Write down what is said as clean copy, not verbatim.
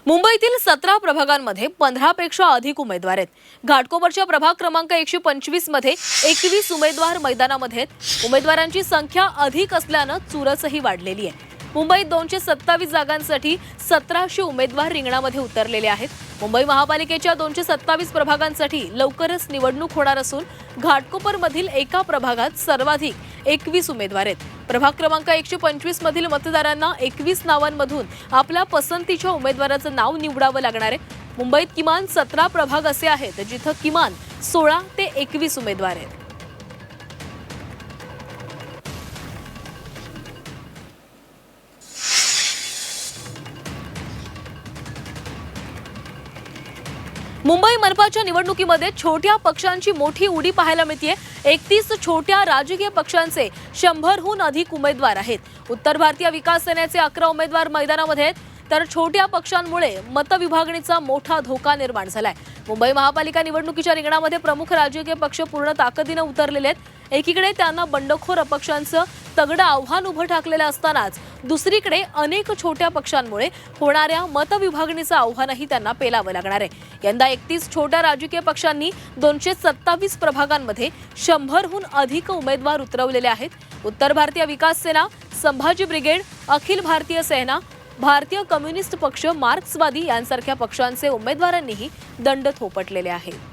मुंबईतील 17 प्रभागांमध्ये 15 पेक्षा अधिक उमेदवार आहेत। घाटकोपरच्या प्रभाग क्रमांक 125 मध्ये 21 उमेदवार मैदानामध्ये आहेत। उमेदवारांची संख्या अधिक असल्याने चुरसही वाढलेली आहे। मुंबईत 227 जागांसाठी 1700 उमेदवार रिंगणामध्ये उतरलेले आहेत। मुंबई महापालिकेच्या 227 प्रभागांसाठी लवकरच निवडणूक होणार असून घाटकोपरमधील एका प्रभागात सर्वाधिक 21 उमेदवार आहेत। प्रभाग क्रमांक 125 मधील मतदारांना 21 नावांमधून आपल्या पसंतीच्या उमेदवाराचं नाव निवडावं लागणार आहे। मुंबईत किमान 17 प्रभाग असे आहेत जिथे किमान 16 ते 21 उमेदवार आहेत। मुंबई मनपाच्या निवडणुकीमध्ये छोट्या पक्षांची मोठी उडी पाहायला मिळते। 31 छोट्या राजकीय पक्षांचे 100हून अधिक उमेदवार आहेत। उत्तर भारतीय विकास सेनेचे 11 उमेदवार मैदानामध्ये आहेत, तर छोट्या पक्षांमुळे मतविभागणीचा मोठा धोका निर्माण झालाय। मुंबई महापालिका निवडणुकीच्या रिंगणामध्ये प्रमुख राजकीय पक्ष पूर्ण ताकदीने उतरलेले आहेत। एकीकडे त्यांना बंडखोर अपक्षांचं तगडं आव्हान उभं ठाकलेलं असतानाच दुसरीकडे अनेक छोट्या पक्षांमुळे होणाऱ्या मतविभागणीचं आव्हानही त्यांना पेलावं लागणार आहे। यंदा 31 छोट्या राजकीय पक्षांनी 227 प्रभागांमध्ये 100हून अधिक उमेदवार उतरवलेले आहेत। उत्तर भारतीय विकास सेना, संभाजी ब्रिगेड, अखिल भारतीय सेना, भारतीय कम्युनिस्ट पक्ष, मार्क्सवादी यांसारख्या पक्षांचे उमेदवारांनीही दंड थोपटलेले आहेत।